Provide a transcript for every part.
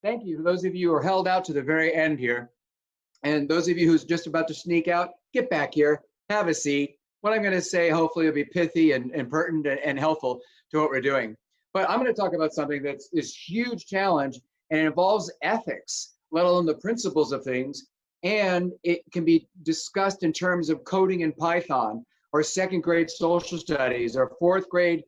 Thank you. For those of you who are held out to the very end here, and those of you who's just about to sneak out, get back here, have a seat. What I'm going to say hopefully will be pithy and pertinent and helpful to what we're doing. But I'm going to talk about something that's this huge challenge, and it involves ethics, let alone the principles of things. And it can be discussed in terms of coding in Python, or second grade social studies, or fourth grade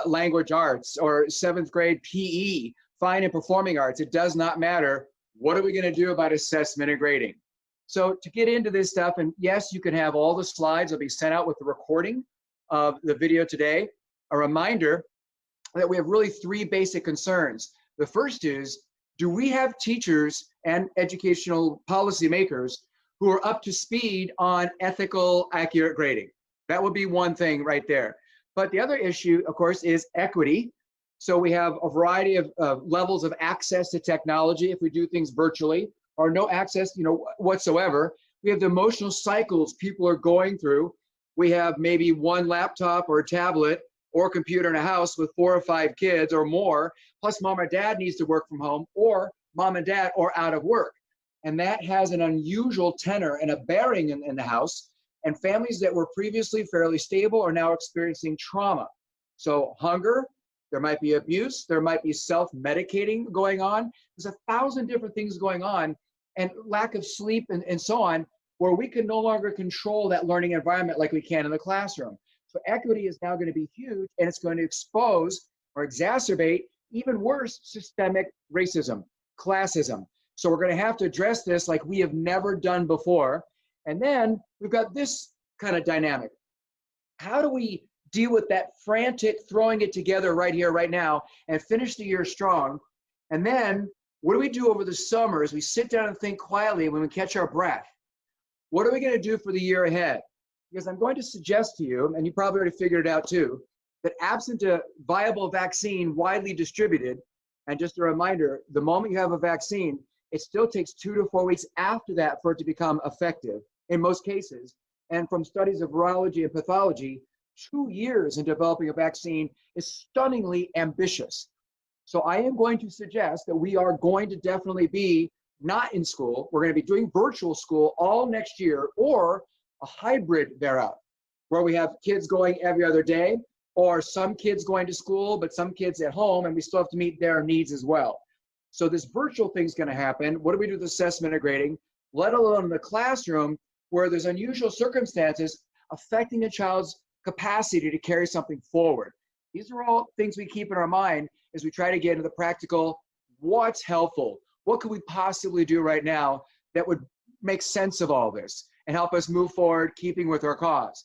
language arts, or seventh grade PE, fine and performing arts. It does not matter. What are we going to do about assessment and grading? So to get into this stuff, and yes, you can have all the slides will be sent out with the recording of the video today. A reminder that we have really three basic concerns. The first is, do we have teachers and educational policymakers who are up to speed on ethical, accurate grading? That would be one thing right there. But the other issue, of course, is equity. So we have a variety of levels of access to technology if we do things virtually, or no access, whatsoever. We have the emotional cycles people are going through. We have maybe one laptop or a tablet or a computer in a house with 4 or 5 kids or more, plus mom or dad needs to work from home, or mom and dad are out of work. And that has an unusual tenor and a bearing in the house. And families that were previously fairly stable are now experiencing trauma. So hunger, there might be abuse, there might be self-medicating going on. There's 1,000 different things going on, and lack of sleep and so on, where we can no longer control that learning environment like we can in the classroom. So equity is now going to be huge, and it's going to expose or exacerbate, even worse, systemic racism, classism. So we're going to have to address this like we have never done before. And then we've got this kind of dynamic. How do we deal with that frantic throwing it together right here, right now, and finish the year strong? And then what do we do over the summer as we sit down and think quietly when we catch our breath? What are we going to do for the year ahead? Because I'm going to suggest to you, and you probably already figured it out too, that absent a viable vaccine widely distributed, and just a reminder, the moment you have a vaccine, it still takes 2 to 4 weeks after that for it to become effective in most cases. And from studies of virology and pathology, 2 years in developing a vaccine is stunningly ambitious. So I am going to suggest that we are going to definitely be not in school. We're going to be doing virtual school all next year, or a hybrid thereof, where we have kids going every other day, or some kids going to school, but some kids at home, and we still have to meet their needs as well. So this virtual thing's going to happen. What do we do with assessment and grading, let alone in the classroom, where there's unusual circumstances affecting a child's capacity to carry something forward? These are all things we keep in our mind as we try to get into the practical. What's helpful? What could we possibly do right now that would make sense of all this and help us move forward, keeping with our cause?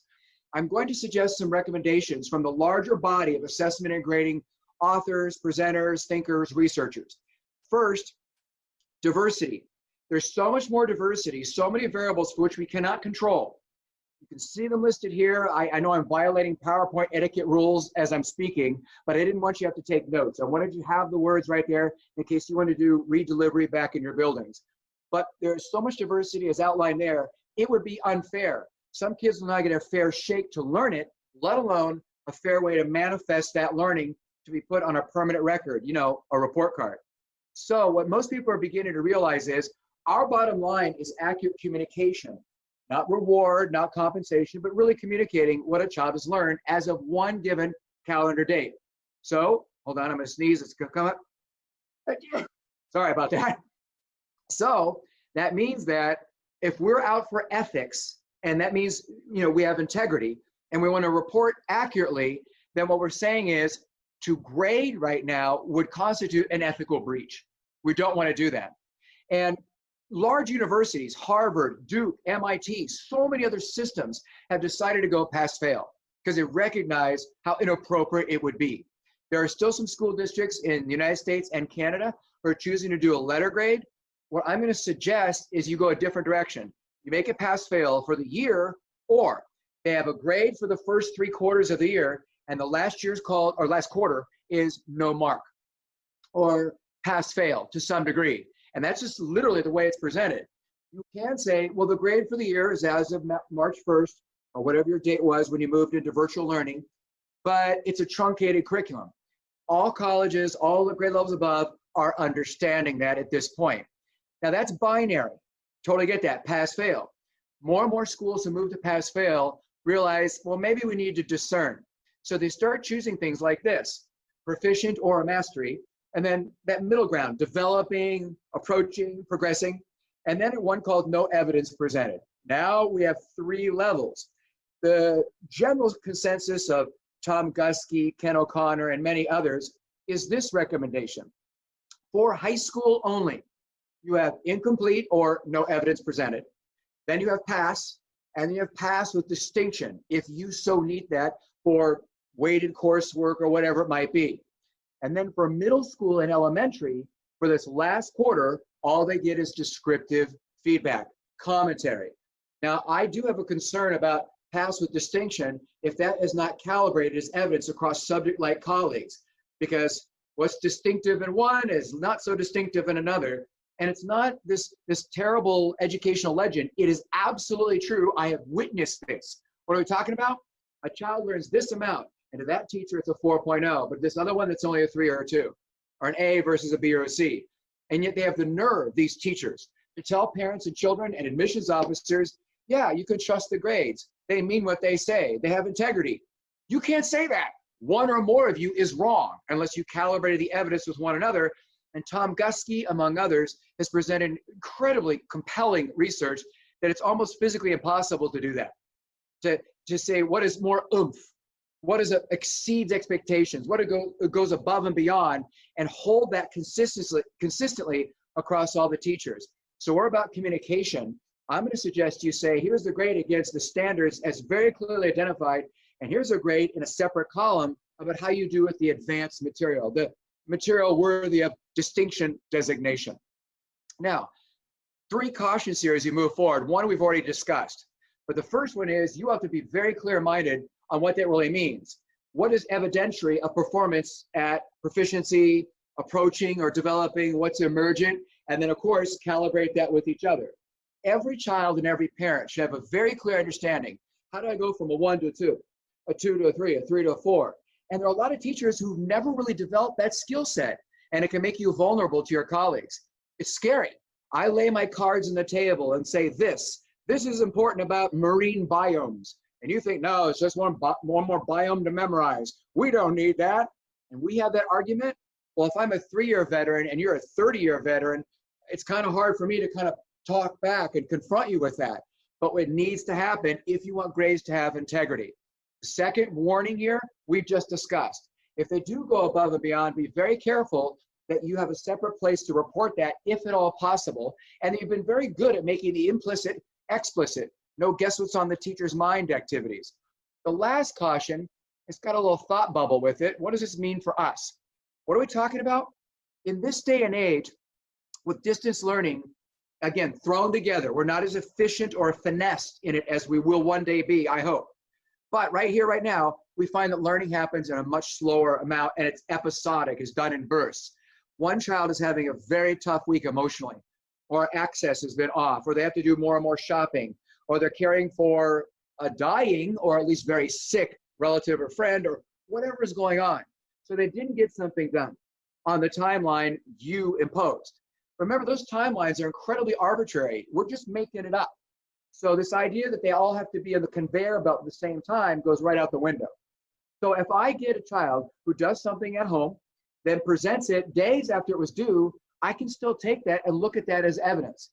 I'm going to suggest some recommendations from the larger body of assessment and grading authors, presenters, thinkers, researchers. First, diversity. There's so much more diversity, so many variables for which we cannot control. You can see them listed here. I know I'm violating PowerPoint etiquette rules as I'm speaking, but I didn't want you to have to take notes. I wanted you to have the words right there in case you want to do re-delivery back in your buildings. But there's so much diversity as outlined there, it would be unfair. Some kids will not get a fair shake to learn it, let alone a fair way to manifest that learning to be put on a permanent record, a report card. So what most people are beginning to realize is our bottom line is accurate communication. Not reward, not compensation, but really communicating what a child has learned as of one given calendar date. So, hold on, I'm gonna sneeze, it's gonna come up. Sorry about that. So, that means that if we're out for ethics, and that means, we have integrity, and we wanna report accurately, then what we're saying is, to grade right now would constitute an ethical breach. We don't wanna do that. And large universities, Harvard, Duke, MIT, so many other systems have decided to go pass-fail because they recognize how inappropriate it would be. There are still some school districts in the United States and Canada who are choosing to do a letter grade. What I'm going to suggest is you go a different direction. You make it pass-fail for the year, or they have a grade for the first 3 quarters of the year, and the last quarter is no mark, or pass-fail to some degree. And that's just literally the way it's presented. You can say, well, the grade for the year is as of March 1st, or whatever your date was when you moved into virtual learning, but it's a truncated curriculum. All colleges, all the grade levels above are understanding that at this point. Now that's binary. Totally get that, pass, fail. More and more schools who move to pass, fail realize, well, maybe we need to discern. So they start choosing things like this, proficient or mastery, and then that middle ground, developing, approaching, progressing, and then one called no evidence presented. Now we have 3 levels. The general consensus of Tom Guskey, Ken O'Connor, and many others is this recommendation. For high school only, you have incomplete or no evidence presented. Then you have pass, and you have pass with distinction, if you so need that for weighted coursework or whatever it might be. And then for middle school and elementary, for this last quarter, all they get is descriptive feedback, commentary. Now, I do have a concern about pass with distinction if that is not calibrated as evidence across subject-like colleagues, because what's distinctive in one is not so distinctive in another. And it's not this terrible educational legend. It is absolutely true. I have witnessed this. What are we talking about? A child learns this amount, and to that teacher, it's a 4.0, but this other one, that's only a 3 or a 2, or an A versus a B or a C. And yet they have the nerve, these teachers, to tell parents and children and admissions officers, yeah, you can trust the grades. They mean what they say. They have integrity. You can't say that. One or more of you is wrong unless you calibrated the evidence with one another. And Tom Guskey, among others, has presented incredibly compelling research that it's almost physically impossible to do that. To say what is more oomph, what is exceeds expectations, what it goes above and beyond, and hold that consistently across all the teachers. So we're about communication. I'm going to suggest you say, here's the grade against the standards as very clearly identified, and here's a grade in a separate column about how you do with the advanced material, the material worthy of distinction designation. Now, 3 cautions here as you move forward. One we've already discussed, but the first one is you have to be very clear-minded on what that really means. What is evidentiary of performance at proficiency, approaching or developing, what's emergent, and then of course calibrate that with each other. Every child and every parent should have a very clear understanding. How do I go from a 1 to a 2, a 2 to a 3, a 3 to a 4? And there are a lot of teachers who've never really developed that skill set, and it can make you vulnerable to your colleagues. It's scary. I lay my cards on the table and say this is important about marine biomes. And you think, no, it's just one more biome to memorize. We don't need that. And we have that argument. Well, if I'm a 3-year veteran and you're a 30-year veteran, it's kind of hard for me to kind of talk back and confront you with that. But what needs to happen if you want grades to have integrity. Second warning here, we've just discussed. If they do go above and beyond, be very careful that you have a separate place to report that if at all possible. And you've been very good at making the implicit explicit. No guess what's on the teacher's mind activities. The last caution, it's got a little thought bubble with it. What does this mean for us? What are we talking about? In this day and age, with distance learning, again, thrown together, we're not as efficient or finessed in it as we will one day be, I hope. But right here, right now, we find that learning happens in a much slower amount, and it's episodic, it's done in bursts. One child is having a very tough week emotionally, or access has been off, or they have to do more and more shopping, or they're caring for a dying or at least very sick relative or friend, or whatever is going on. So they didn't get something done on the timeline you imposed. Remember, those timelines are incredibly arbitrary. We're just making it up. So this idea that they all have to be on the conveyor belt at the same time goes right out the window. So if I get a child who does something at home, then presents it days after it was due, I can still take that and look at that as evidence.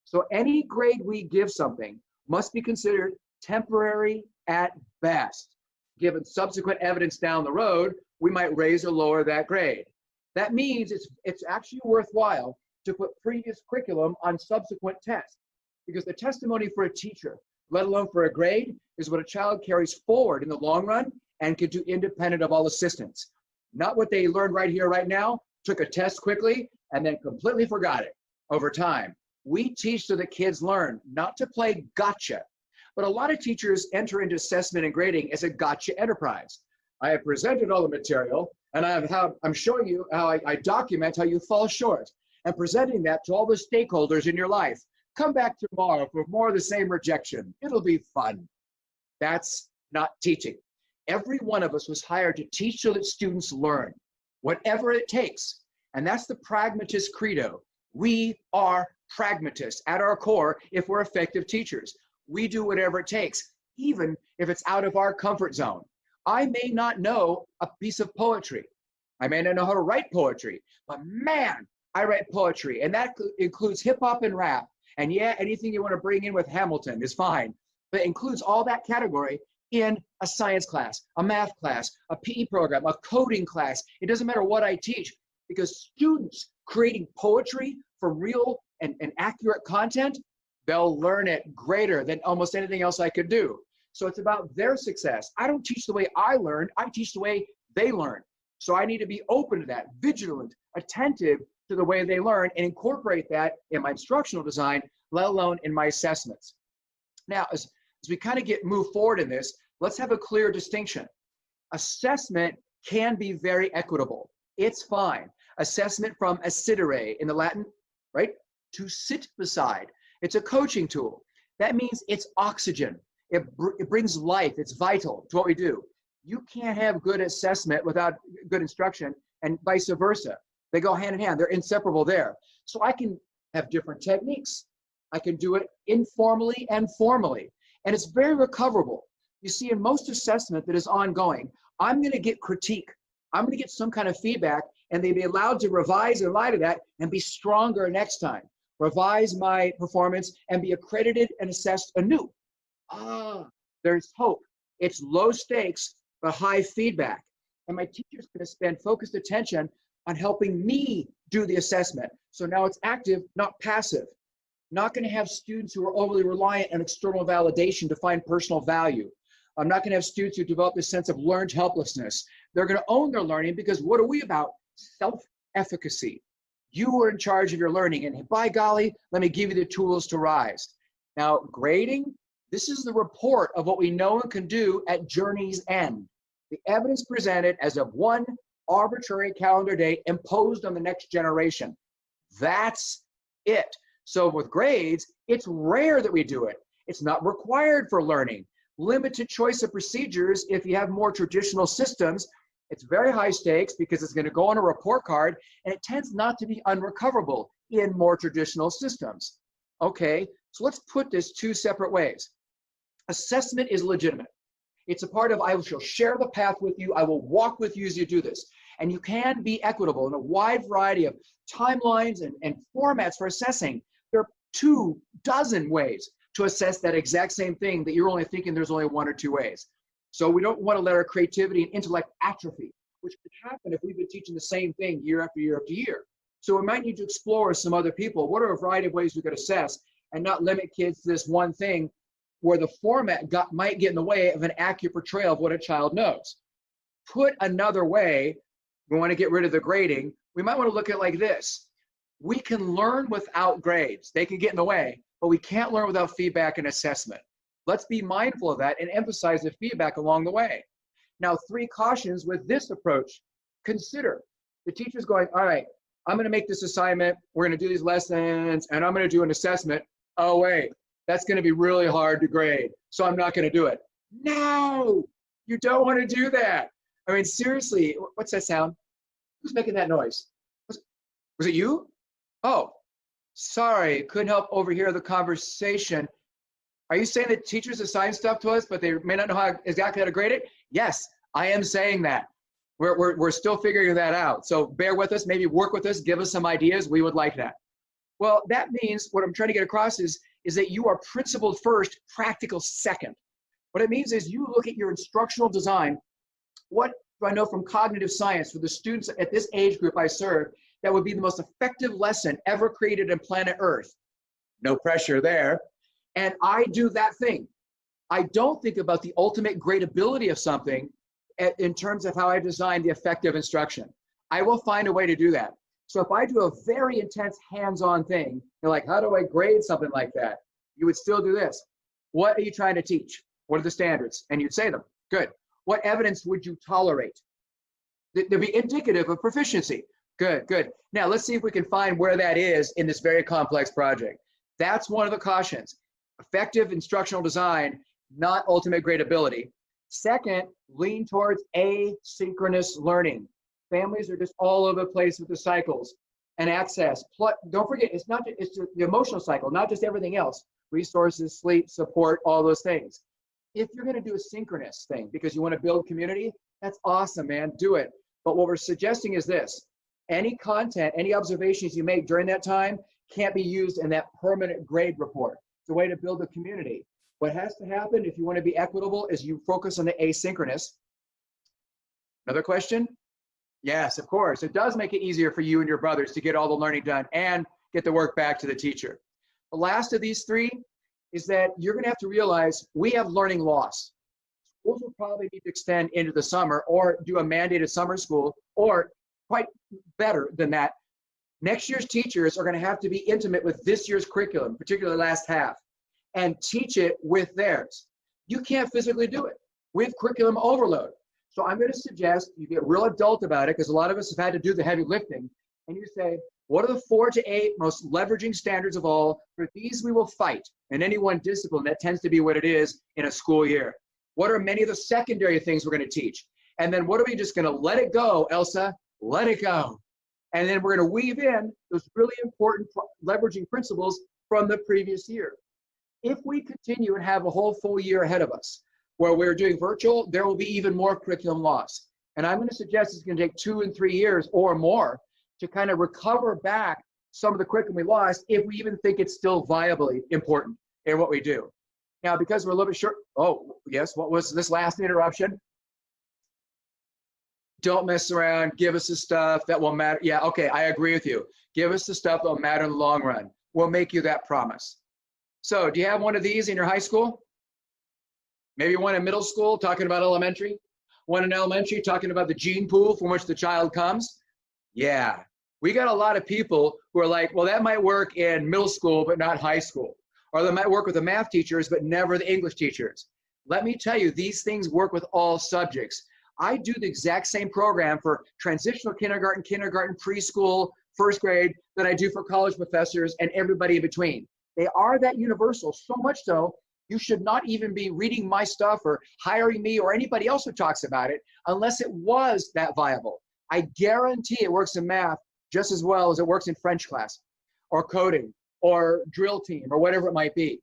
So any grade we give something must be considered temporary at best. Given subsequent evidence down the road, we might raise or lower that grade. That means it's actually worthwhile to put previous curriculum on subsequent tests, because the testimony for a teacher, let alone for a grade, is what a child carries forward in the long run and can do independent of all assistance. Not what they learned right here, right now, took a test quickly and then completely forgot it over time. We teach so that kids learn, not to play gotcha. But a lot of teachers enter into assessment and grading as a gotcha enterprise. I have presented all the material, and I'm showing you how I document how you fall short, and presenting that to all the stakeholders in your life. Come back tomorrow for more of the same rejection. It'll be fun. That's not teaching. Every one of us was hired to teach so that students learn, whatever it takes. And that's the pragmatist credo. We are pragmatists at our core if we're effective teachers. We do whatever it takes, even if it's out of our comfort zone. I may not know a piece of poetry. I may not know how to write poetry, but man, I write poetry, and that includes hip hop and rap. And yeah, anything you want to bring in with Hamilton is fine, but it includes all that category in a science class, a math class, a PE program, a coding class. It doesn't matter what I teach, because students creating poetry for real and accurate content, they'll learn it greater than almost anything else I could do. So it's about their success. I don't teach the way I learned, I teach the way they learn. So I need to be open to that, vigilant, attentive to the way they learn, and incorporate that in my instructional design, let alone in my assessments. Now, as we kind of move forward in this, let's have a clear distinction. Assessment can be very equitable. It's fine. Assessment from assidere in the Latin, right? To sit beside. It's a coaching tool. That means it's oxygen. It brings life. It's vital to what we do. You can't have good assessment without good instruction, and vice versa. They go hand in hand. They're inseparable there. So I can have different techniques. I can do it informally and formally. And it's very recoverable. You see, in most assessment that is ongoing, I'm going to get critique. I'm going to get some kind of feedback, and they'd be allowed to revise in light of that and be stronger next time. Revise my performance and be accredited and assessed anew. There's hope. It's low stakes, but high feedback. And my teacher's going to spend focused attention on helping me do the assessment. So now it's active, not passive. Not going to have students who are overly reliant on external validation to find personal value. I'm not going to have students who develop this sense of learned helplessness. They're going to own their learning, because what are we about? Self-efficacy. You are in charge of your learning, and by golly, let me give you the tools to rise. Now, grading, this is the report of what we know and can do at journey's end. The evidence presented as of one arbitrary calendar date imposed on the next generation. That's it. So with grades, it's rare that we do it. It's not required for learning. Limited choice of procedures if you have more traditional systems. It's very high stakes because it's going to go on a report card, and it tends not to be unrecoverable in more traditional systems. Okay, so let's put this two separate ways. Assessment is legitimate. It's a part of, I shall share the path with you. I will walk with you as you do this. And you can be equitable in a wide variety of timelines and formats for assessing. There are 24 ways to assess that exact same thing that you're only thinking there's only one or two ways. So we don't want to let our creativity and intellect atrophy, which could happen if we've been teaching the same thing year after year after year. So we might need to explore some other people. What are a variety of ways we could assess and not limit kids to this one thing where the format might get in the way of an accurate portrayal of what a child knows. Put another way, we want to get rid of the grading. We might want to look at it like this. We can learn without grades. They can get in the way, but we can't learn without feedback and assessment. Let's be mindful of that and emphasize the feedback along the way. Now, 3 cautions with this approach. Consider the teacher's going, all right, I'm going to make this assignment. We're going to do these lessons, and I'm going to do an assessment. Oh, wait, that's going to be really hard to grade, so I'm not going to do it. No, you don't want to do that. I mean, seriously, what's that sound? Who's making that noise? Was it you? Oh, sorry, couldn't help overhear the conversation. Are you saying that teachers assign stuff to us, but they may not know exactly how to grade it? Yes, I am saying that. We're still figuring that out. So bear with us, maybe work with us, give us some ideas. We would like that. Well, that means what I'm trying to get across is that you are principled first, practical second. What it means is you look at your instructional design. What do I know from cognitive science for the students at this age group I serve that would be the most effective lesson ever created on planet Earth? No pressure there. And I do that thing. I don't think about the ultimate gradability of something in terms of how I design the effective instruction. I will find a way to do that. So if I do a very intense hands-on thing, you're like, how do I grade something like that? You would still do this. What are you trying to teach? What are the standards? And you'd say them. Good. What evidence would you tolerate? They'd be indicative of proficiency. Good, good. Now let's see if we can find where that is in this very complex project. That's one of the cautions. Effective instructional design, not ultimate gradability. Second, lean towards asynchronous learning. Families are just all over the place with the cycles and access. Don't forget, it's not just, it's the emotional cycle, not just everything else. Resources, sleep, support, all those things. If you're going to do a synchronous thing because you want to build community, that's awesome, man. Do it. But what we're suggesting is this. Any content, any observations you make during that time can't be used in that permanent grade report. It's a way to build a community. What has to happen if you want to be equitable is you focus on the asynchronous. Another question? Yes, of course. It does make it easier for you and your brothers to get all the learning done and get the work back to the teacher. The last of these three is that you're going to have to realize we have learning loss. Schools will probably need to extend into the summer or do a mandated summer school, or quite better than that. Next year's teachers are going to have to be intimate with this year's curriculum, particularly the last half, and teach it with theirs. You can't physically do it. We have curriculum overload. So I'm going to suggest you get real adult about it, because a lot of us have had to do the heavy lifting, and you say, what are the 4 to 8 most leveraging standards of all? For these we will fight in any one discipline. That tends to be what it is in a school year. What are many of the secondary things we're going to teach? And then what are we just going to let it go, Elsa? Let it go. And then we're going to weave in those really important leveraging principles from the previous year. If we continue and have a whole full year ahead of us where we're doing virtual, there will be even more curriculum loss. And I'm going to suggest it's going to take 2 and 3 years or more to kind of recover back some of the curriculum we lost, if we even think it's still viably important in what we do. Now, because we're a little bit short, oh, yes, what was this last interruption? Don't mess around, give us the stuff that will matter. Yeah, okay, I agree with you. Give us the stuff that will matter in the long run. We'll make you that promise. So, do you have one of these in your high school? Maybe one in middle school, talking about elementary? One in elementary, talking about the gene pool from which the child comes? Yeah, we got a lot of people who are like, well, that might work in middle school, but not high school. Or that might work with the math teachers, but never the English teachers. Let me tell you, these things work with all subjects. I do the exact same program for transitional kindergarten, preschool, first grade that I do for college professors and everybody in between. They are that universal, so much so, you should not even be reading my stuff or hiring me or anybody else who talks about it unless it was that viable. I guarantee it works in math just as well as it works in French class or coding or drill team or whatever it might be.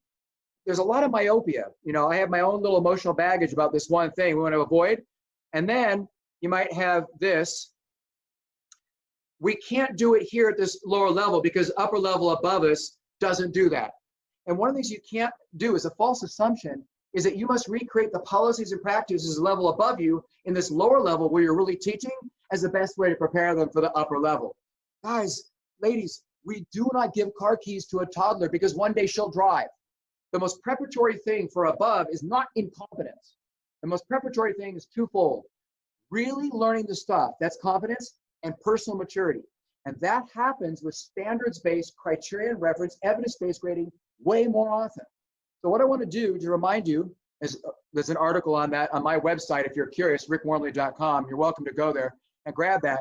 There's a lot of myopia. You know, I have my own little emotional baggage about this one thing we want to avoid. And then you might have this. We can't do it here at this lower level because upper level above us doesn't do that. And one of the things you can't do is a false assumption is that you must recreate the policies and practices level above you in this lower level where you're really teaching as the best way to prepare them for the upper level. Guys, ladies, we do not give car keys to a toddler because one day she'll drive. The most preparatory thing for above is not incompetence. The most preparatory thing is twofold. Really learning the stuff, that's competence, and personal maturity. And that happens with standards-based, criterion reference, evidence-based grading way more often. So what I want to do to remind you, is there's an article on that on my website if you're curious, rickwormeli.com. You're welcome to go there and grab that,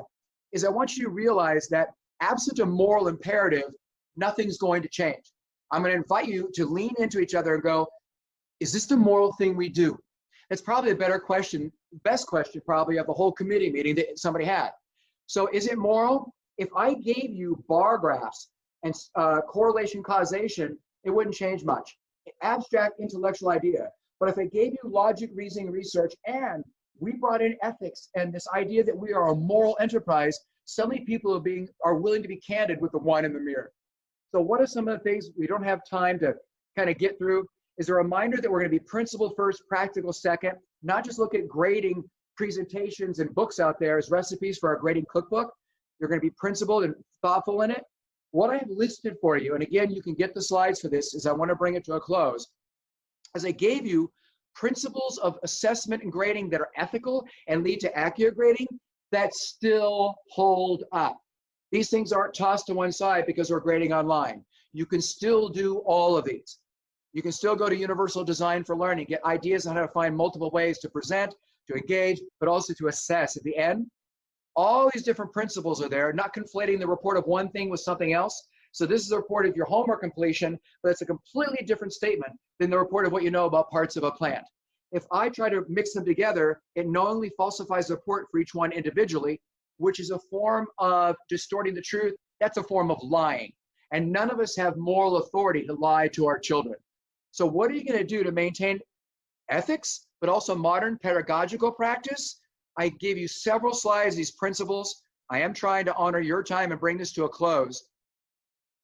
is I want you to realize that absent a moral imperative, nothing's going to change. I'm going to invite you to lean into each other and go, is this the moral thing we do? It's probably a better question, best question probably of the whole committee meeting that somebody had. So is it moral? If I gave you bar graphs and correlation causation, it wouldn't change much. Abstract intellectual idea. But if I gave you logic, reasoning, research, and we brought in ethics and this idea that we are a moral enterprise, suddenly people are willing to be candid with the one in the mirror. So what are some of the things we don't have time to kind of get through? Is a reminder that we're going to be principle first, practical second, not just look at grading presentations and books out there as recipes for our grading cookbook. You're going to be principled and thoughtful in it. What I have listed for you, and again, you can get the slides for this, is I want to bring it to a close, as I gave you principles of assessment and grading that are ethical and lead to accurate grading that still hold up. These things aren't tossed to one side because we're grading online. You can still do all of these. You can still go to Universal Design for Learning, get ideas on how to find multiple ways to present, to engage, but also to assess at the end. All these different principles are there, not conflating the report of one thing with something else. So this is a report of your homework completion, but it's a completely different statement than the report of what you know about parts of a plant. If I try to mix them together, it knowingly falsifies the report for each one individually, which is a form of distorting the truth. That's a form of lying. And none of us have moral authority to lie to our children. So what are you going to do to maintain ethics, but also modern pedagogical practice? I give you several slides, these principles. I am trying to honor your time and bring this to a close.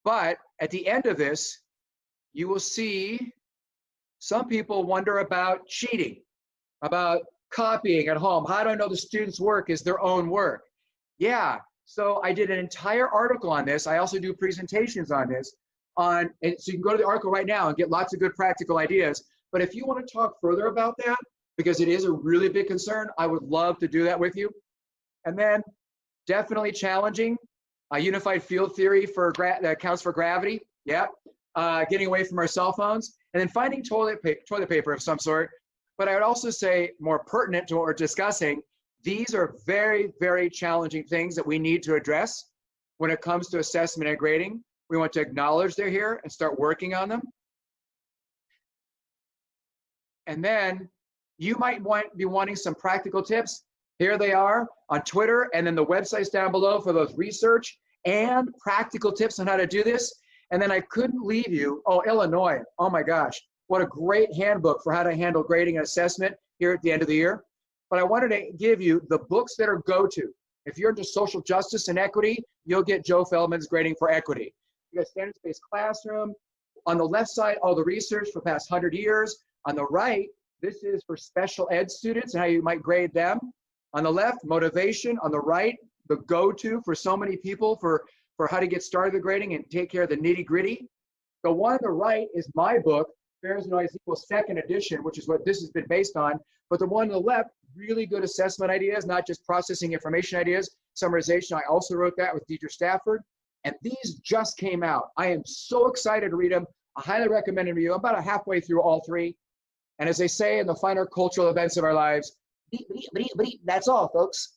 But at the end of this, you will see some people wonder about cheating, about copying at home. How do I know the student's work is their own work? Yeah, so I did an entire article on this. I also do presentations on this. And so you can go to the article right now and get lots of good practical ideas. But if you want to talk further about that, because it is a really big concern, I would love to do that with you. And then definitely challenging unified field theory for that accounts for gravity. Yeah, getting away from our cell phones, and then finding toilet paper of some sort. But I would also say, more pertinent to what we're discussing, these are very, very challenging things that we need to address when it comes to assessment and grading. We want to acknowledge they're here and start working on them. And then you might be wanting some practical tips. Here they are on Twitter, and then the websites down below for those research and practical tips on how to do this. And then I couldn't leave you, Illinois, oh my gosh, what a great handbook for how to handle grading and assessment here at the end of the year. But I wanted to give you the books that are go-to. If you're into social justice and equity, you'll get Joe Feldman's Grading for Equity. You got Standards-Based Classroom. On the left side, all the research for the past 100 years. On the right, this is for special ed students and how you might grade them. On the left, motivation. On the right, the go-to for so many people for how to get started with grading and take care of the nitty-gritty. The one on the right is my book, Fairness and Noise Equals second edition, which is what this has been based on. But the one on the left, really good assessment ideas, not just processing information ideas, summarization. I also wrote that with Deidre Stafford. And these just came out. I am so excited to read them. I highly recommend them to you. I'm about halfway through all three. And as they say in the finer cultural events of our lives, that's all, folks.